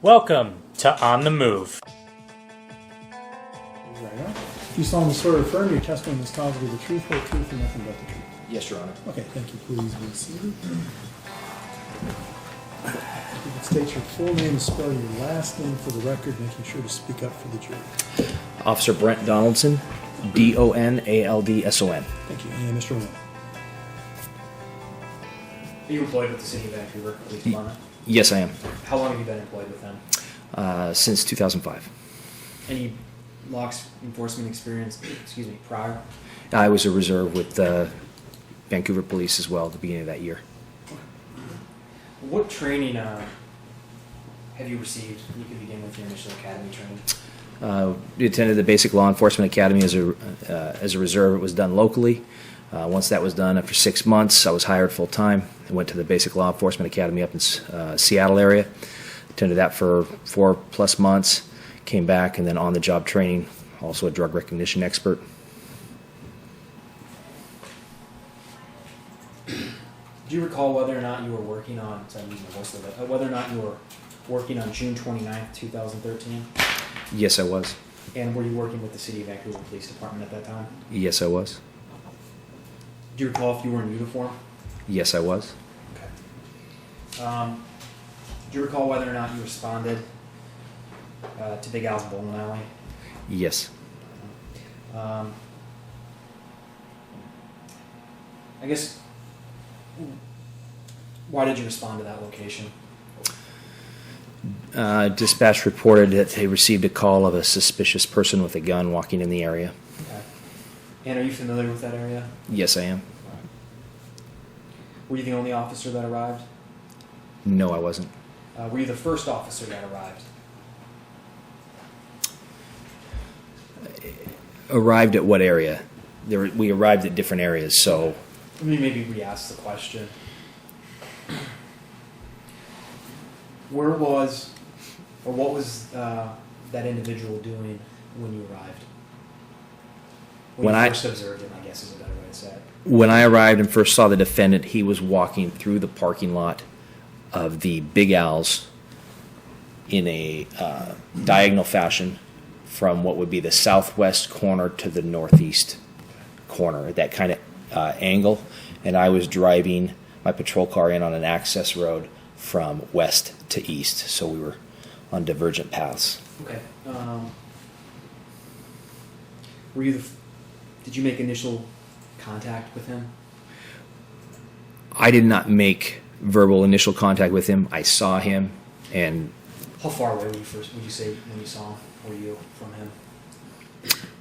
Welcome to On the Move. Right on. You solemnly swear or affirm your testimony in this trial will be the truth, whole truth, and nothing but the truth. Yes, Your Honor. Okay, thank you. Please be seated. If you could state your full name and spell your last name for the record, making sure to speak up for the jury. Officer Brent Donaldson, Donaldson. Thank you. And Mr. Worley. Are you employed with the City of Vancouver Police Department? Yes, I am. How long have you been employed with them? Since 2005. Any law enforcement experience, prior? I was a reserve with Vancouver Police as well at the beginning of that year. What training have you received? You can begin with your initial academy training. We attended the Basic Law Enforcement Academy as a reserve. It was done locally. Once that was done, after 6 months, I was hired full-time. I went to the Basic Law Enforcement Academy up in Seattle area. Attended that for 4+ months. Came back and then on-the-job training, also a drug recognition expert. Do you recall whether or not you were working on, whether or not you were working on June 29th, 2013? Yes, I was. And were you working with the City of Vancouver Police Department at that time? Yes, I was. Do you recall if you were in uniform? Yes, I was. Okay. Do you recall whether or not you responded to Big Al's bowling alley? Yes. I guess, why did you respond to that location? Dispatch reported that they received a call of a suspicious person with a gun walking in the area. Okay. And are you familiar with that area? Yes, I am. Were you the only officer that arrived? No, I wasn't. Were you the first officer that arrived? Arrived at what area? We arrived at different areas, so... Let me maybe re-ask the question. Where was, or what was that individual doing when you arrived? When you first observed him, I guess is a better way to say it. When I arrived and first saw the defendant, he was walking through the parking lot of the Big Al's in a diagonal fashion from what would be the southwest corner to the northeast corner, that kind of angle. And I was driving my patrol car in on an access road from west to east, so we were on divergent paths. Okay. Did you make initial contact with him? I did not make verbal initial contact with him. I saw him, and... How far away would you say when you saw him, were you from him?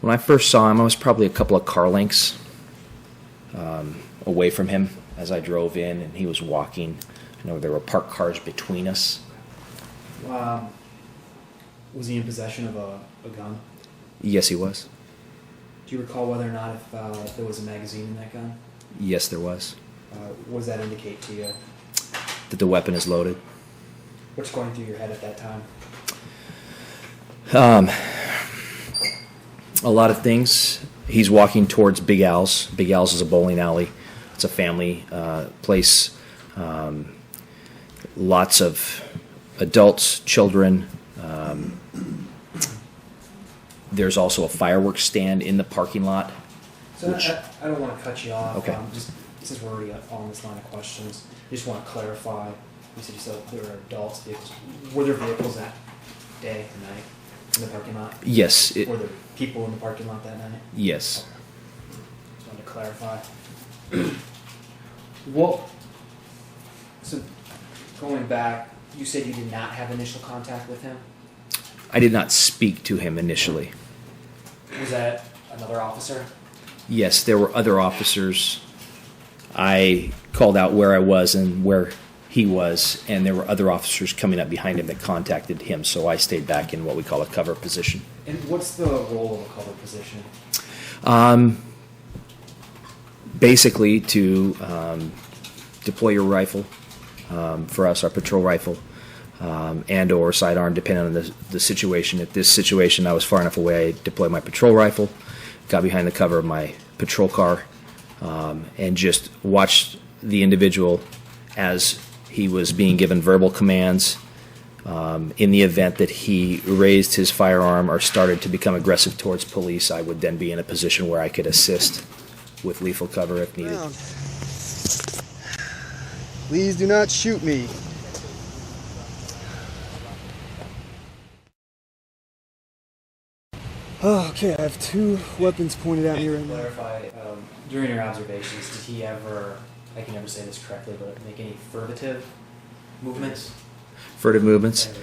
When I first saw him, I was probably a couple of car lengths away from him as I drove in, and he was walking. I know there were parked cars between us. Was he in possession of a gun? Yes, he was. Do you recall whether or not if there was a magazine in that gun? Yes, there was. What does that indicate to you? That the weapon is loaded. What's going through your head at that time? A lot of things. He's walking towards Big Al's. Big Al's is a bowling alley. It's a family place. Lots of adults, children. There's also a fireworks stand in the parking lot. So I don't want to cut you off. Okay. Just since we're already on this line of questions, I just want to clarify. You said there were adults, vehicles. Were there vehicles that day and night in the parking lot? Yes. Were there people in the parking lot that night? Yes. Okay. Just wanted to clarify. So going back, you said you did not have initial contact with him? I did not speak to him initially. Was that another officer? Yes, there were other officers. I called out where I was and where he was, and there were other officers coming up behind him that contacted him, so I stayed back in what we call a cover position. And what's the role of a cover position? Basically to deploy your rifle, for us, our patrol rifle, and or sidearm, depending on the situation. At this situation, I was far enough away, I deployed my patrol rifle, got behind the cover of my patrol car, and just watched the individual as he was being given verbal commands, In the event that he raised his firearm or started to become aggressive towards police, I would then be in a position where I could assist with lethal cover if needed. Please do not shoot me. Oh, okay, I have 2 weapons pointed at me right now. Clarify, during your observations, did he ever, I can never say this correctly, but make any furtive movements? Furtive movements. There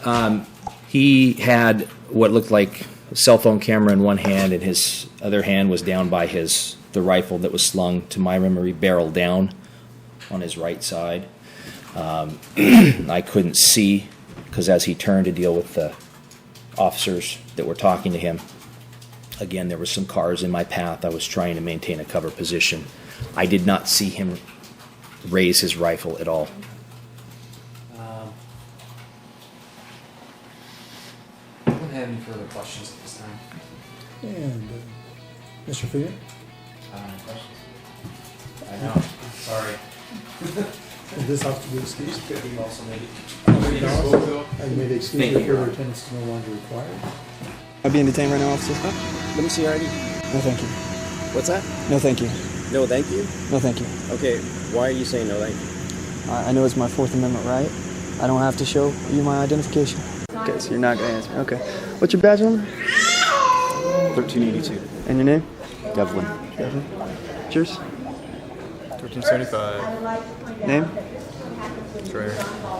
we go. He had what looked like a cell phone camera in one hand, and his other hand was down by the rifle that was slung, to my memory, barrel down on his right side. I couldn't see, because as he turned to deal with the officers that were talking to him, again, there were some cars in my path. I was trying to maintain a cover position. I did not see him raise his rifle at all. I don't have any further questions at this time. And Mr. Freeman? Any questions? I know. Sorry. Is this have to be excused? Could be also maybe. You may be excused Thank if you, Your further Honor. attendance is no longer required. Am I being detained right now, officer? Let me see your ID. No, thank you. What's that? No, thank you. No, thank you. No, thank you. Okay, why are you saying no, thank you? I know it's my 4th Amendment right. I don't have to show you my identification. Okay, so you're not going to answer. Okay. What's your badge number? 1382. And your name? Devlin. Devin. Yours? 1375. Name? Trey.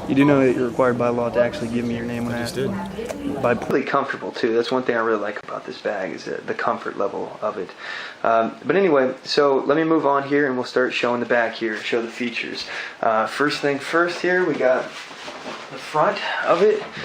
You do know that you're required by law to actually give me your name when I I just ask. did. Really comfortable too. That's one thing I really like about this bag is the comfort level of it. But anyway, so let me move on here and we'll start showing the back here, show the features. First thing first here, we got the front of it.